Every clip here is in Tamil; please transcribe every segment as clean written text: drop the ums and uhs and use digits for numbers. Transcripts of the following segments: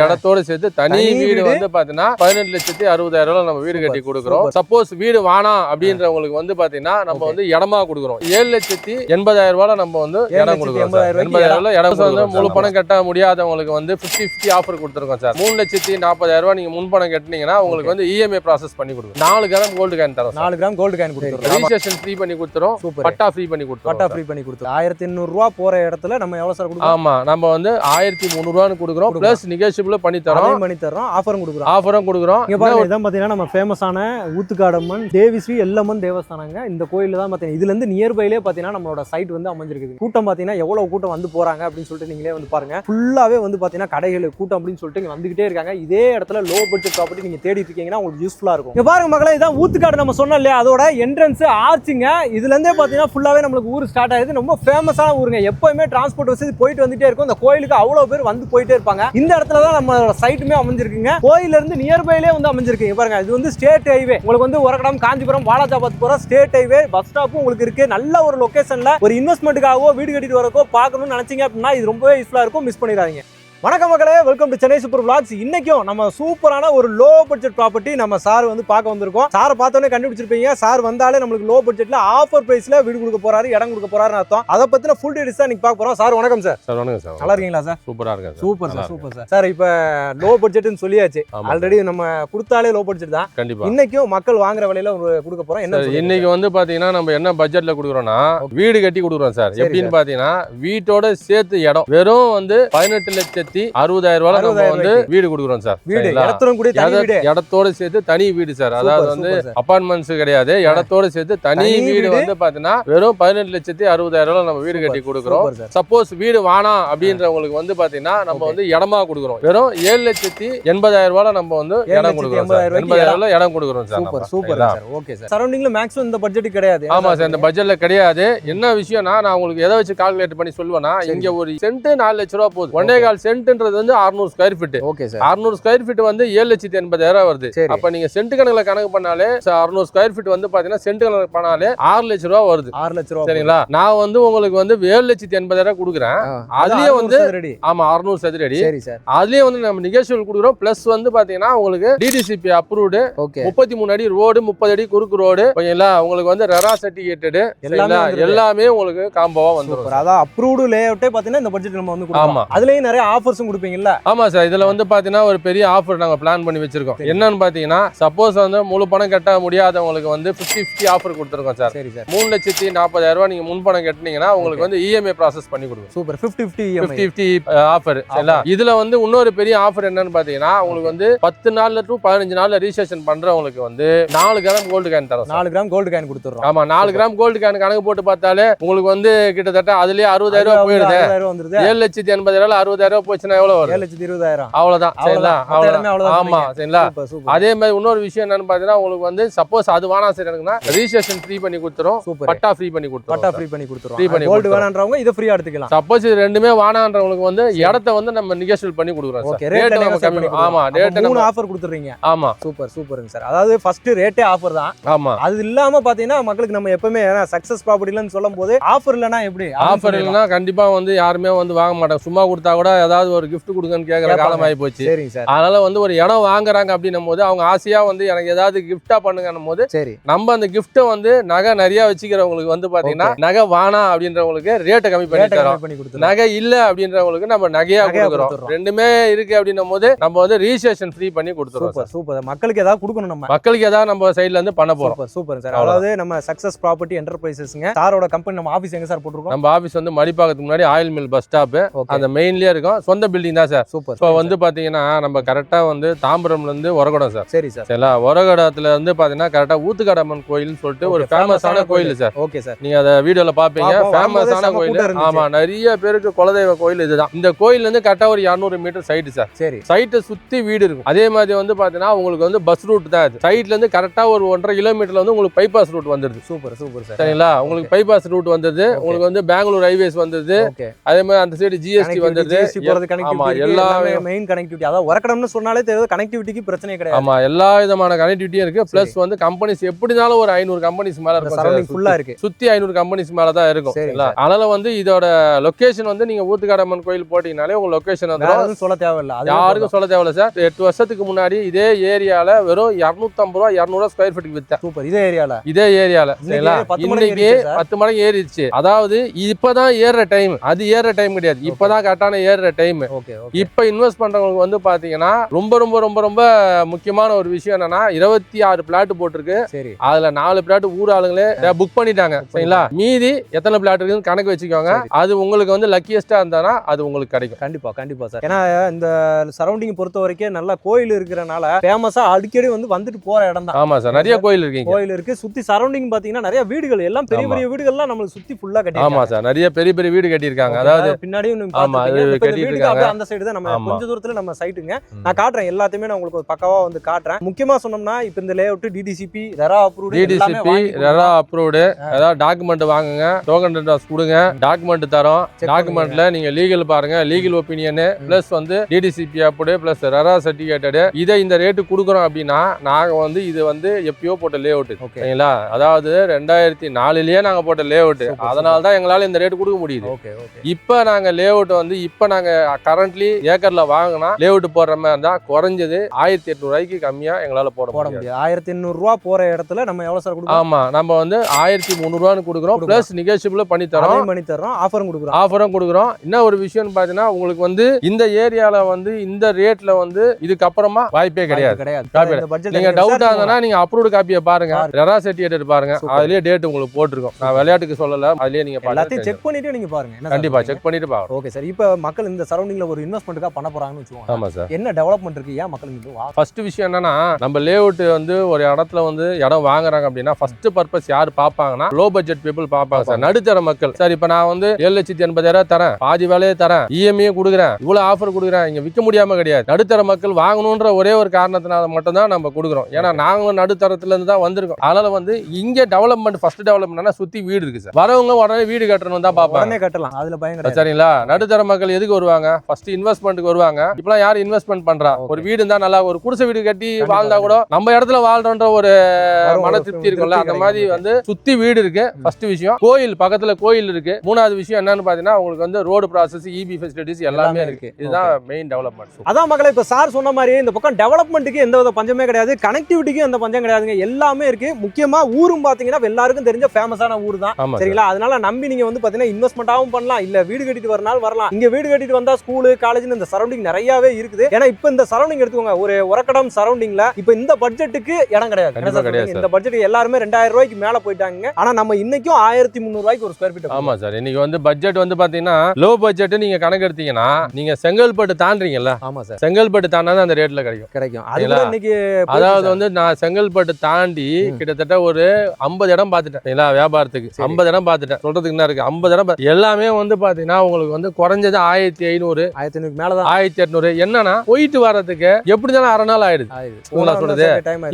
இடத்தோட சேர்த்து தனி வீடு வந்து பாத்தீங்கன்னா 18,60,000 நம்ம வீடு கட்டி கொடுக்குறோம். சப்போஸ் வீடு வேணாம் அப்படின்றவங்களுக்கு வந்து பாத்தீங்கன்னா நம்ம வந்து இடமா கொடுக்குறோம். 7,80,000 நம்ம வந்து இடம் கொடுக்குறோம். 80,000 இடம் வந்து முழு பணம் கட்ட முடியாதவங்களுக்கு வந்து 50-50 ஆஃபர் கொடுத்துருக்கோம் சார். 3,40,000 நீங்க முன்பணம் கட்டினீங்கன்னா உங்களுக்கு வந்து இஎம்ஐ ப்ராசஸ் பண்ணி கொடுக்கும். 4 கிராம் கோல்டு காயின் தரோம். 4 கிராம் கோல்டு காயின் கொடுத்துறோம். ரெஜிஸ்ட்ரேஷன் ஃப்ரீ பண்ணி கொடுத்துறோம். பட்டா ஃப்ரீ பண்ணி கொடுத்துறோம். பட்டா ஃப்ரீ பண்ணி கொடுத்துறோம். 1,800 ரூபாய் போற இடத்துல நம்ம எவ்வளவு சார் கொடுக்குறோம்? ஆமா, நம்ம வந்து 1,300 ரூபாய்னு கொடுக்குறோம். பிளஸ் நெகோஷியபிள் பண்ணி தரோம். ஆஃபரும் கொடுக்குறோம். இங்க பாருங்க, இதான் பாத்தீங்கன்னா நம்ம ஃபேமஸான ஊத்துக்காடம்மன் தேவிஸ்ரீ எல்லம்மன் தேவஸ்தானங்க. இந்த கோயில்ல தான் பாத்தீங்கன்னா இதுல இருந்து நியர்பைலே பாத்தீங்கன்னா நம்மளோட சைட் வந்து அமைஞ்சிருக்குது. கூட்டம் பாத்தீங்கன்னா எவ்வளவு கூட்டம் வந்து போறாங்க அப்படின்னு சொல்லிட்டு நீங்களே வந்து பாருங்க. ஃபுல்லாவே வந்து பாத்தீங்கன்னா கடைகள் கூட்டம் அப்படின்னு சொல்லிட்டு இங்க வந்துகிட்டே இருக்காங்க. இதே இடத்துல லோ பட்ஜெட் ப்ராப்பர்ட்டி நீங்க தேடிட்டு இருக்கீங்கன்னா உங்களுக்கு யூஸ்ஃபுல்லா இருக்கும். இங்க பாருங்க மக்களே, இதான் ஊத்துக்காடு நம்ம சொன்னோம் இல்லையா, அதோட என்ட்ரன்ஸ் ஆர்ச்சிங்க. இதுல இருந்தே பாத்தீங்கன்னா ஃபுல்லாவே நம்மளுக்கு ஊர் ஸ்டார்ட் ஆகுது. ரொம்ப ஃபேமஸான ஊருங்க. எப்பவுமே டிரான்ஸ்போர்ட் வசதி போயிட்டு வந்துட்டே இருக்கும். இந்த கோயிலுக்கு அவ்வளவு பேர் வந்து போயிட்டே இருப்பாங்க. இந்த இடத்துல தான் நம்ம சைட்டுமே அமைஞ்சிருக்குங்க. கோயில இருந்து நியர்பைலே வந்து அமைஞ்சிருக்கு. பாருங்க, இது வந்து ஸ்டேட் ஹைவே. உங்களுக்கு வந்து ஒரகடம், காஞ்சிபுரம், வாலாஜாபாத் போற ஸ்டேட் ஹைவே பஸ் ஸ்டாப்பும் உங்களுக்கு இருக்கு. நல்ல ஒரு லொகேஷன்ல ஒரு இன்வெஸ்ட்மெண்ட்டுக்காகவோ வீடு கட்டிட்டு வரக்கோ பார்க்கணும்னு நினைச்சீங்க அப்படின்னா இது ரொம்பவே யூஸ்ஃபுல்லா இருக்கும். மிஸ் பண்ணிடாதீங்க. வணக்கம் மக்களே, welcome to Chennai super vlogs. இன்னைக்கும் நம்ம சூப்பரான ஒரு லோ பட்ஜெட் ப்ராப்பர்ட்டி நம்ம சார் வந்து பார்க்க வந்திருக்கோம். சாரை பார்த்தோன்னே கண்டுபிடிச்சிருப்பீங்க. சார் வந்தாலே நம்மளுக்கு லோ பட்ஜெட்ல ஆஃபர் பிரைஸ்ல வீடு கொடுக்க போறாரு, இடம் கொடுக்க போறாருன்னு அர்த்தம். அதை பத்தின ஃபுல் டீடைல்ஸ் தான் நீங்க பார்க்க போறோம். சார் வணக்கம் சார். சார் வணக்கம் சார். நல்லா இருக்கீங்களா சார்? சூப்பரா இருக்கேன். Super sir, super sir. Sir இப்போ லோ பட்ஜெட்னு சொல்லியாச்சு. ஆல்ரெடி நம்ம கொடுத்தாலே லோ பட்ஜெட் தான். கண்டிப்பா இன்னைக்கும் மக்கள் வாங்குற விலையில கொடுக்க போறோம். என்ன இன்னைக்கு வந்து பாத்தீங்கன்னா நம்ம என்ன பட்ஜெட்ல கொடுக்குறோம்னா வீடு கட்டி கொடுக்குறோம் சார். எப்படின்னு பாத்தீங்கன்னா வீட்டோட சேர்த்து இடம் வெறும் வந்து 18,60,000 நம்ம வந்து வீடு கொடுக்குறோம் சார். இடத்தோட சேர்த்து தனி வீடு சார். அதாவது வந்து அபார்ட்மெண்ட்ஸ் கிடையாது, இடத்தோட சேர்த்து தனி வீடு வந்து பாத்தீங்கன்னா வெறும் 18,60,000 நம்ம வீடு கட்டி கொடுக்குறோம். சப்போஸ் வீடு வேணாம் அப்படின்றவங்களுக்கு வந்து பாத்தீங்கன்னா நம்ம வந்து இடமா கொடுக்குறோம். வெறும் 7,80,000 நம்ம வந்து இடம் கொடுக்குறோம். 80,000 இடம் கொடுக்குறோம் sir. Super super sir. Okay sir. சரௌண்டிங்ல மேக்ஸிமம் இந்த பட்ஜெட் கிடையாது. ஆமா சார், இந்த பட்ஜெட்ல கிடையாது. என்ன விஷயம்னா நான் உங்களுக்கு எதை வச்சு கால்குலேட் பண்ணி சொல்லுவேன்னா, இங்க ஒரு சென்ட் 4 லட்சம் ரூபாய் போகுது. 1.25 சென்ட்ன்றது வந்து 600 square feet. Okay sir. 600 square feet வந்து 7,80,000 வருது. அப்ப நீங்க சென்ட் கணக்குல கணக்கு பண்ணாலே 600 ஸ்கொயர் ஃபீட் வந்து பாத்தீங்கன்னா சென்ட் கணக்கு பண்ணாலே 6 லட்சம் ரூபாய் வருது. 6 லட்சம் ரூபாய் சரிங்களா? நான் வந்து உங்களுக்கு வந்து 7,80,000 கொடுக்குறேன். அதுலயே வந்து ஆமா 600 சதுர அடி. சரி சார். அதுலயே வந்து நம்ம நெகோஷியபிள் கொடுக்குறோம். பிளஸ் வந்து பாத்தீங்கன்னா உங்களுக்கு டிடிசிபி அப்ரூவ்டு 33 அடி ரோடு, 30 அடி குறுக்கு ரோடு. ஓகேங்களா? உங்களுக்கு வந்து ரெரா சர்டிஃபிகேட்டட் எல்லாமே உங்களுக்கு காம்போவா வந்துரும். அதான் அப்ரூவ்டு லேஅவுட்டே பாத்தீங்கன்னா இந்த பட்ஜெட் நம்ம வந்து கொடுப்போம். அதுலயே நிறைய ஆஃபர்ஸும் கொடுப்பீங்கல்ல? ஆமா சார், இதுல வந்து பாத்தீங்கன்னா ஒரு பெரிய ஆஃபர் நாங்க பிளான் பண்ணி வச்சிருக்கோம். என்னன்னு பாத்தீங்கன்னா சப்போஸ் வந்து முழு பணம் கட்ட முடியாதவங்களுக்கு வந்து 50-50 ஆஃபர் கொடுத்துருக்கோம் சார். சரி சார். 3,40,000 நீங்க முன்பணம் கட்டினீங்கன்னா உங்களுக்கு வந்து இஎம்ஐ ப்ராசஸ் பண்ணி கொடுக்கும். சூப்பர். 50-50 ஆஃபர். இதுல வந்து இன்னொரு பெரிய ஆஃபர் என்னன்னு பாத்தீங்கன்னா உங்களுக்கு வந்து 10 நாள்ல டு 15 நாள்ல ரிஜிஸ்ட்ரேஷன் பண்றவங்களுக்கு வந்து 4 கிராம் கோல்டு காயின் தரோம். 4 கிராம் கோல்டு காயின் கொடுத்துறோம். ஆமா, 4 கிராம் கோல்டு காயின் கணக்கு போட்டு பார்த்தாலே உங்களுக்கு வந்து கிட்டத்தட்ட அதுலயே 60,000 ரூபாய் போயிடுது. 7,80,000 60,000 போச்சுன்னா எவ்வளவு வரும்? 7,20,000. அவ்வளவுதான். சரிங்களா? ஆமா சரிங்களா? அதே மாதிரி இன்னொரு விஷயம் என்னன்னு பாத்தீங்கன்னா உங்களுக்கு வந்து சப்போஸ் அது வேணாம் சரி எனக்குன்னா ரெஜிஸ்ட்ரேஷன் ஃப்ரீ பண்ணி கொடுத்துறோம். பட்டா ஃப்ரீ பண்ணி கொடுத்துறோம். பட்டா ஃப்ரீ பண்ணி கொடுத்துறோம். கோல்டு வேணான்றவங்க இத ஃப்ரீயா எடுத்துக்கலாம். சப்போஸ் இது ரெண்டுமே வேணான்றவங்களுக்கு வந்து இடத்தை வந்து நம்ம நெகோஷியேட் பண்ணி கொடுக்குறோம் சார். ரேட் நம்ம கம்மி. ஆமா, ரேட் நம்ம ஆஃபர் கொடுத்துறீங்க. ஆமா, சூப்பர் சூப்பர்ங்க சார். அதாவது ஃபர்ஸ்ட் ரேட்டே ஆஃபர் தான். ஆமா, அது இல்லாம பாத்தீங்கன்னா மக்களுக்கு நம்ம எப்பவுமே சக்சஸ் ப்ராப்பர்ட்டிலன்னு சொல்லும்போது ஆஃபர் இல்லனா எப்படி? ஆஃபர் இல்லனா கண்டிப்பா வந்து யாருமே வந்து வாங்க மாட்டாங்க. சும்மா கொடுத்தா கூட ஏதாவது ஒரு gift கொடுங்கன்னு கேக்குற காலம் ஆயி போச்சு. சரிங்க சார். அதனால வந்து ஒரு இடம் வாங்குறாங்க அப்படின்னும் போது அவங்க ஆசையா வந்து எனக்கு ஏதாவது கிஃப்டா பண்ணுங்கன்னும் போது சரி நம்ம அந்த கிஃப்ட்டை வந்து நகை நிறைய வச்சுக்கிறவங்களுக்கு வந்து பாத்தீங்கன்னா நகை வானா அப்படின்றவங்களுக்கு ரேட்டை கம்மி பண்ணி தரோம். நகை இல்ல அப்படின்றவங்களுக்கு நம்ம நகையா கொடுக்குறோம். ரெண்டுமே இருக்கு அப்படின்னும் போது நம்ம வந்து ரிஜிஸ்ட்ரேஷன் ஃப்ரீ பண்ணி கொடுத்துறோம். Super super. மக்களுக்கு ஏதாவது கொடுக்கணும், நம்ம மக்களுக்கு ஏதாவது நம்ம சைடுல இருந்து பண்ண போறோம். Super sir. அதாவது நம்ம சக்சஸ் ப்ராப்பர்ட்டி என்டர்பிரைசஸ்ங்க. சாரோட கம்பெனி நம்ம ஆபீஸ் எங்க சார் போட்டுருக்கோம்? நம்ம ஆபீஸ் வந்து மடிப்பாக்கத்துக்கு முன்னாடி ஆயில் மில் பஸ் ஸ்டாப் அந்த மெயின்லயே இருக்கும். சொந்த பில்டிங் தான் சார். சூப்பர். இப்போ வந்து பாத்தீங்கன்னா நம்ம கரெக்டா வந்து தாம்பரம்ல இருந்து ஒரகடம் சார். சரி சார். சரிங்களா? ஒரகடத்துல இருந்து பாத்தீங்கன்னா கரெக்டா ஊத்துக்காடம்மன் கோயில்னு சொல்லிட்டு ஒரு ஃபேமஸான கோயில் சார். Okay sir. நீங்க அத வீடியோல பாப்பீங்க. ஃபேமஸான கோயில். ஆமா, நிறைய பேருக்கு குலதெய்வ கோயில் இதுதான். இந்த கோயில்ல இருந்து கரெக்டா ஒரு 200 மீட்டர் சைடு சார். சரி. சைட்டை சுத்தி வீடு இருக்கும். அதே மாதிரி வந்து பாத்தீங்கன்னா உங்களுக்கு வந்து பஸ் ரூட் தான் அது. சைட்ல இருந்து கரெக்டா ஒரு 1.5 கிலோமீட்டர்ல வந்து உங்களுக்கு பைபாஸ் ரூட் வந்துருது. Super super sir. சரிங்களா? உங்களுக்கு பைபாஸ் ரூட் வந்தது, உங்களுக்கு வந்து பெங்களூர் ஹைவேஸ் வந்தது, அதே மாதிரி அந்த சைடு ஜிஎஸ்டி வந்தது, போறது கனெக்டிவிட்டி எல்லாமே மெயின் கனெக்டிவிட்டி. அதாவது உரக்கடம்னு சொன்னாலே தெரியுது கனெக்டிவிட்டிக்கு பிரச்சனை கிடையாது. ஆமா, எல்லா விதமான கனெக்டிவிட்டியும் இருக்கு. பிளஸ் வந்து கம்பெனிஸ் எப்படினாலும் ஒரு 500 கம்பெனிஸ் மேல இருக்கும். சரௌண்டிங் ஃபுல்லா இருக்கு. சுத்தி 500 கம்பெனிஸ் மேல தான் இருக்கும். அதனால வந்து இதோட லொகேஷன் வந்து நீங்க ஊத்துக்காடம்மன் கோயில் போட்டீங்கனாலே உங்க லொகேஷன் வந்து சொல்ல தேவையில்லை, யாருக்கும் சொல்ல தேவையில்ல சார். 8 வருஷத்துக்கு முன்னாடி இதே ஏரியால வெறும் 250 ரூபா 200 ஸ்கொயர் ஃபீட் வித்தேன். சூப்பர். இதே ஏரியால சரிங்களா? இன்னைக்கு 10 மடங்கு ஏறிடுச்சு. அதாவது இப்பதான் ஏறுற டைம், அது ஏறுற டைம் கிடையாது, இப்பதான் கரெக்டான ஏறுற டைம். இப்ப இன்வெஸ்ட் பண்றவங்களுக்கு வந்து பாத்தீங்கன்னா ரொம்ப ரொம்ப ரொம்ப ரொம்ப முக்கியமான ஒரு விஷயம் என்னன்னா 26 பிளாட் போட்டிருக்கு. சரி, அதுல 4 பிளாட் ஊர் ஆளுங்களே புக் பண்ணிட்டாங்க. சரிங்களா? மீதி எத்தனை பிளாட் இருக்குன்னு கணக்கு வச்சுக்கோங்க. அது உங்களுக்கு வந்து லக்கியஸ்டா இருந்தானா அது உங்களுக்கு கிடைக்கும். கண்டிப்பா கண்டிப்பா சார். ஏன்னா இந்த சரௌண்டிங் பொறுத்த வரைக்கும் நல்ல கோயில் இருக்கிறனால ஃபேமஸா அடிக்கடி வந்துட்டு போற இடம் தான். ஆமா சார், நிறைய கோயில் இருக்கு. கோயில் இருக்கு. சுத்தி சரௌண்டிங் பாத்தீங்கன்னா நிறைய வீடுகள், எல்லாம் பெரிய பெரிய வீடுகள்லாம் நம்மளுக்கு சுத்தி ஃபுல்லா கட்டி. ஆமா சார், நிறைய பெரிய பெரிய வீடு கட்டி இருக்காங்க. அதாவது பின்னாடியும் அந்த சைடு தான் நம்ம கொஞ்ச தூரத்துல நம்ம சைட்டுங்க. நான் காட்டுறேன் எல்லாத்தையுமே, நான் உங்களுக்கு பக்காவா வந்து காட்டுறேன். முக்கியமா சொன்னோம்னா இப்ப இந்த லேஅவுட் டிடிசிபி ரெரா அப்ரூவ்டு. ஏதாவது டாக்குமெண்ட் வாங்குங்க, டோக்கன் கொடுங்க, டாக்குமெண்ட் தரோம். டாக்குமெண்ட்ல நீங்க லீகல் பாருங்க, லீகல் ஒப்பீனியன் பிளஸ் வந்து டிடிசிபி அப்ரூவ்டு பிளஸ் ரெரா சர்டிபிகேட்டட். இதை இந்த ரேட்டு கொடுக்குறோம் அப்படின்னா நாங்க வந்து இது வந்து எப்பயோ போட்ட லேஅவுட். சரிங்களா? அதாவது 2004லயே நாங்க போட்ட லேஅவுட். அதனால தான் எங்களால இந்த ரேட் கொடுக்க முடியுது. இப்ப நாங்க லேஅவுட் வந்து இப்ப நாங்க கரண்ட்லி ஏக்கர்ல வாங்கினா லேஅவுட் போடுற மாதிரி இருந்தா குறைஞ்சது 1800 ரூபாய்க்கு கம்மியா எங்களால போட முடியாது. 1800 ரூபா போற இடத்துல நம்ம எவ்வளவு சார் கொடுக்கணும்? ஆமா, நம்ம வந்து 1300 ரூபான்னு கொடுக்குறோம். பிளஸ் நெகோஷியபிள் பண்ணி தரோம், ஆஃபரும் கொடுக்குறோம். என்ன ஒரு விஷயம் பாத்தீங்கன்னா உங்களுக்கு வந்து இந்த ஏரியால வந்து இந்த ரேட்ல வந்து இதுக்கப்புறமா வாய்ப்பே கிடையாது. நீங்க டவுட் ஆகுதுன்னா நீங்க அப்ரூவ்டு காப்பியை பாருங்க, ரெரா சர்டிபிகேட் பாருங்க, அதுலயே டேட் உங்களுக்கு போட்டிருக்கும். நான் விளையாட்டுக்கு சொல்லல, அதுலயே நீங்க எல்லாத்தையும் செக் பண்ணிட்டு நீங்க பாருங்க. கண்டிப்பா செக் பண்ணிட்டு பாருங்க. Okay sir. இப்போ மக்கள் இந்த சரௌண்டிங்ல ஒரு இன்வெஸ்ட்மென்ட்க்கா பண்ண போறாங்கன்னு வெச்சுக்கோங்க. ஆமா சார். என்ன டெவலப்மென்ட் இருக்கு? ஏன் மக்கள் இங்க ஃபர்ஸ்ட் விஷயம் என்னன்னா, நம்ம லேஅவுட் வந்து ஒரு இடத்துல வந்து இடம் வாங்குறாங்க அப்படின்னா ஃபர்ஸ்ட் பர்பஸ் யார் பாப்பாங்கன்னா லோ பட்ஜெட் பீப்புள் பாப்பாங்க சார். நடுத்தர மக்கள். சார் இப்ப நான் வந்து 7,80,000 தரேன், பாதி வேலையை தரேன், இஎம்ஐ கொடுக்குறேன், இவ்வளவு ஆஃபர் கொடுக்குறேன், இங்க விற்க முடியாம கிடையாது. நடுத்தர மக்கள் வாங்கணும்ன்ற ஒரே ஒரு காரணத்தினால மட்டும் தான் நம்ம கொடுக்குறோம். ஏன்னா நாங்களும் நடுத்தரத்துல இருந்து தான் வந்திருக்கோம். அதனால வந்து இங்க டெவலப்மெண்ட் ஃபர்ஸ்ட் டெவலப்மெண்ட்னா சுத்தி வீடு இருக்கு சார். வரவங்க உடனே வீடு கட்டணும் தான் பாப்பாங்க. உடனே கட்டலாம், அதுல பயம் கிடையாது. சரிங்களா? நடுத்தர மக்கள் எதுக்கு வருவாங்க? ஃபர்ஸ்ட் இன்வெஸ்ட்மெண்ட்டுக்கு வருவாங்க. இப்பலாம் யார் இன்வெஸ்ட்மெண்ட் பண்றா? ஒரு வீடு இருந்தா நல்லா, ஒரு குடிசை வீடு கட்டி வாழ்ந்தா கூட நம்ம இடத்துல வாழ்றோன்ற ஒரு மன திருப்தி இருக்கும்ல, அந்த மாதிரி வந்து சுத்தி வீடு இருக்கு. ஃபர்ஸ்ட் விஷயம். கோயில் பக்கத்துல கோயில் இருக்கு. மூணாவது விஷயம் என்னன்னு பாத்தீங்கன்னா உங்களுக்கு வந்து ரோடு ப்ராசஸ், இபி ஃபெசிலிட்டிஸ் எல்லாமே இருக்கு. இதுதான் மெயின் டெவலப்மெண்ட். அதான் மக்களே, இப்ப சார் சொன்ன மாதிரி இந்த பக்கம் டெவலப்மெண்ட்டுக்கு எந்த வித பஞ்சமே கிடையாது, கனெக்டிவிட்டிக்கு எந்த பஞ்சம் கிடையாதுங்க. எல்லாமே இருக்கு. முக்கியமா ஊரும் பாத்தீங்கன்னா எல்லாருக்கும் தெரிஞ்ச ஃபேமஸான ஊர் தான். சரிங்களா? அதனால நம்பி நீங்க வந்து பாத்தீங்கன்னா இன்வெஸ்ட்மெண்டாவும் பண்ணலாம், இல்ல வீடு கட்டிட்டு வரனாலும் வரலாம். இங்க வீடு கட்டிட்டு வந்தா ஸ்கூலு காலேஜ் இந்த சரௌண்டிங் நிறையவே இருக்குது. ஏன்னா இப்ப இந்த சரௌண்டிங் எடுத்துக்கோங்க, ஒரு உரக்கடம் சரௌண்டிங்ல இப்ப இந்த பட்ஜெட்டுக்கு இடம் கிடையாது. இந்த பட்ஜெட் எல்லாருமே 2000 ரூபாய்க்கு மேல போயிட்டாங்க. ஆனா நம்ம இன்னைக்கும் 1300 ரூபாய்க்கு ஒரு ஸ்கொயர் ஃபீட். ஆமா சார். இன்னைக்கு வந்து பட்ஜெட் வந்து பாத்தீங்கன்னா லோ பட்ஜெட் நீங்க கணக்கு எடுத்தீங்கன்னா நீங்க செங்கல்பட்டு தாண்டீங்கல்ல. ஆமா சார். செங்கல்பட்டு தாண்டா அந்த ரேட்ல கிடைக்கும். இன்னைக்கு அதாவது வந்து நான் செங்கல்பட்டு தாண்டி கிட்டத்தட்ட ஒரு 50 இடம் பாத்துட்டேன் வியாபாரத்துக்கு. 50 இடம் பாத்துட்டேன். சொல்றதுக்கு என்ன இருக்கு? 50 இடம் எல்லாமே வந்து பாத்தீங்கன்னா உங்களுக்கு வந்து குறைஞ்சது 1500 மேலதான் 1800. என்னன்னா போயிட்டு வர்றதுக்கு எப்படி இருந்தாலும் அரை நாள் ஆயிடுது. சொல்றது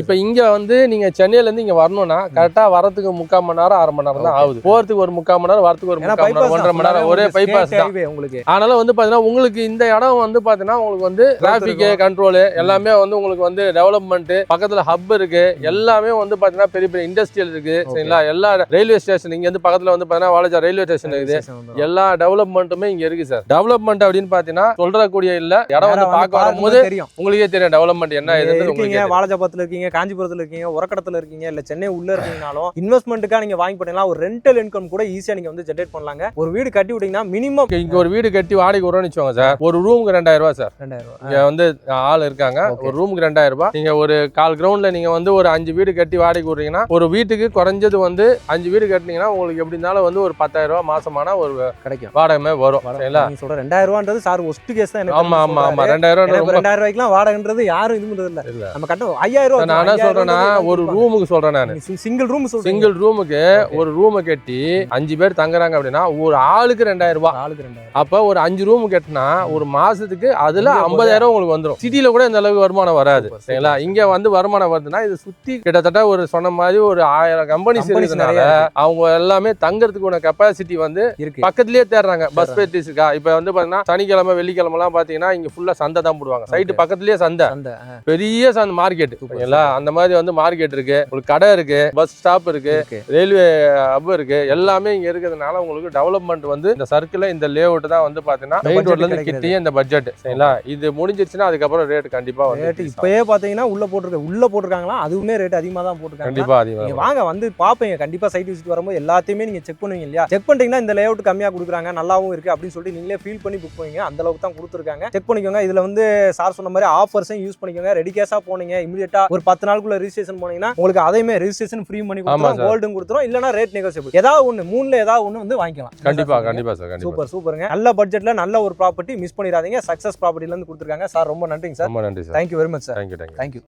இப்ப இங்க வந்து நீங்க சென்னையில இருந்து இங்க வரணும்னா கரெக்டா வரதுக்கு 3/4 மணி நேரம் 1/2 மணி நேரம் தான் ஆகுது. போறதுக்கு ஒரு 3/4 மணி நேரம், வரதுக்கு ஒரு 3/4 மணி நேரம், 1.5 மணி நேரம். ஒரே பைபாஸ் தான் உங்களுக்கு. அதனால வந்து பாத்தீங்கன்னா உங்களுக்கு இந்த இடம் வந்து பாத்தீங்கன்னா உங்களுக்கு வந்து டிராபிக் கண்ட்ரோல் எல்லாமே வந்து உங்களுக்கு வந்து டெவலப்மெண்ட், பக்கத்துல ஹப் இருக்கு, எல்லாமே வந்து பாத்தீங்கன்னா பெரிய பெரிய இண்டஸ்ட்ரியல் இருக்கு. சரிங்களா? எல்லா ரயில்வே ஸ்டேஷன் இங்க வந்து பக்கத்துல வந்து பாத்தீங்கன்னா வாலாஜா ரயில்வே ஸ்டேஷன் இருக்குது. எல்லா டெவலப்மெண்ட்டுமே இங்க இருக்கு சார். டெவலப்மெண்ட் அப்படின்னு பாத்தீங்கன்னா சொல்றக்கூடிய இல்ல, இடம் வந்து பார்க்க வரும்போது உங்களுக்கே தெரியும் டெவலப்மெண்ட் என்ன இருக்கீங்க. வாலாஜாபாத்ல இருக்கீங்க, காஞ்சிபுரத்துல இருக்கீங்க, உரக்கடத்துல இருக்கீங்க, இல்ல சென்னை உள்ள இருக்கீங்கனாலும் இன்வெஸ்ட்மெண்ட்டுக்கா நீங்க வாங்கி போட்டீங்கன்னா ஒரு ரெண்டல் இன்கம் கூட ஈஸியா நீங்க வந்து ஜெனரேட் பண்ணலாங்க. ஒரு வீடு கட்டி விட்டீங்கன்னா மினிமம் இங்க ஒரு வீடு கட்டி வாடகை வரும்னு வச்சுக்கோங்க சார், ஒரு ரூமுக்கு 2000 ரூபாய் சார். 2000 இங்க வந்து ஆள் இருக்காங்க. ஒரு ரூமுக்கு 2000 ரூபாய். நீங்க ஒரு கால் கிரவுண்ட்ல நீங்க வந்து ஒரு 5 வீடு கட்டி வாடகை விடுறீங்கன்னா ஒரு வீட்டுக்கு குறைஞ்சது வந்து 5 வீடு கட்டினீங்கன்னா உங்களுக்கு எப்படி இருந்தாலும் வந்து ஒரு 10,000 ரூபாய் மாசமான ஒரு கிடைக்கும் வாடகை வரும். சரிங்களா? நீங்க சொல்ற 2000 ரூபான்றது சார் ஒஸ்ட் கேஸ் தான். ஆமா ஆமா ஆமா. 2000 ரூபாய்க்குலாம் வாடகைன்றது யாரும் இது பண்றது இல்ல. நம்ம கட்ட 5000 ரூபாய். நான் என்ன சொல்றேன்னா ஒரு ரூமுக்கு சொல்றேன் நான், சிங்கிள் ரூமுக்கு ஒரு ரூம் கட்டி 5 பேர் தங்குறாங்க அப்படின்னா ஒரு ஆளுக்கு 2000 ரூபாய். அப்ப ஒரு 5 ரூம் கட்டினா ஒரு மாசத்துக்கு அதுல 50,000 உங்களுக்கு வந்துடும். சிட்டில கூட இந்த அளவுக்கு வருமானம் வராது. சரிங்களா? இங்க வந்து வருமானம் வருதுன்னா இது சுத்தி கிட்டத்தட்ட ஒரு சொன்ன மாதிரி ஒரு 1000 கம்பெனிஸ் இருக்கிறதுனால அவங்க எல்லாமே தங்குறதுக்கு கெப்பாசிட்டி வந்து பக்கத்திலேயே தேடுறாங்க. பஸ் ஃபெசிலிட்டிஸ் இருக்கா? இப்ப வந்து பாத்தீங்கன்னா சனிக்கிழமை வெள்ளிக்கிழமெல்லாம் பாத்தீங்கன்னா இங்க ஃபுல்லா சந்தை தான் போடுவாங்க. சைட்டு பக்கத்துலயே சந்தை, பெரிய சந்தை மார்க்கெட். அந்த மாதிரி வந்து மார்க்கெட் இருக்கு, உங்களுக்கு கடை இருக்கு, பஸ் ஸ்டாப் இருக்கு, ரயில்வே ஹப் இருக்கு, எல்லாமே இங்க இருக்கிறதுனால உங்களுக்கு டெவலப்மெண்ட் வந்து இந்த சர்க்கிள் இந்த லே அவுட் தான் வந்து பாத்தீங்கன்னா மெயின் ரோட்ல இருந்து கிட்டயே இந்த பட்ஜெட். சரிங்களா, இது முடிஞ்சிருச்சுன்னா அதுக்கப்புறம் ரேட் கண்டிப்பா ரேட் இப்பயே பாத்தீங்கன்னா உள்ள போட்டிருக்காங்களா, அதுவுமே ரேட் அதிகமா தான் போட்டுருக்காங்க. கண்டிப்பா அதிகமா வாங்க வந்து பாப்பீங்க. கண்டிப்பா சைட் விசிட் வரும்போது எல்லாத்தையுமே நீங்க செக் பண்ணுவீங்க இல்லையா? செக் பண்ணிட்டீங்கன்னா இந்த லே அவுட் கம்மியா கொடுக்குறாங்க, நல்லாவும் இருக்கு அப்படின்னு சொல்லிட்டு நீங்களே ஃபீல் பண்ணி புக் பண்ணுவீங்க. அந்த அளவுக்கு தான் கொடுத்துருக்காங்க. செக் பண்ணிக்கோங்க. இதுல வந்து சார் சொன்ன மாதிரி ஆஃபர்ஸையும் யூஸ் பண்ணிக்கோங்க. ரெடி கேஷா போனீங்க, இமிடியேட்டா ஒரு 10 நாளுக்குள்ள ரெஜிஸ்ட்ரேஷன் போனீங்கன்னா உங்களுக்கு அதையுமே ரெஜிஸ்ட்ரேஷன் ஃப்ரீ பண்ணி கொடுத்துரும், கோல்டும் கொடுத்துரும், இல்லனா ரேட் நெகோஷியபிள். ஏதாவது ஒண்ணு மூணுல ஏதாவது ஒண்ணு வந்து வாங்கிக்கலாம். கண்டிப்பா கண்டிப்பா சார். சூப்பர் சூப்பருங்க. நல்ல பட்ஜெட்ல நல்ல ஒரு ப்ராப்பர்ட்டி மிஸ் பண்ணிடாதீங்க. சக்சஸ் ப்ராப்பர்ட்டில இருந்து கொடுத்துருக்காங்க. சார் ரொம்ப நன்றிங்க சார். ரொம்ப நன்றி sir. Thank you very much sir. Thank you.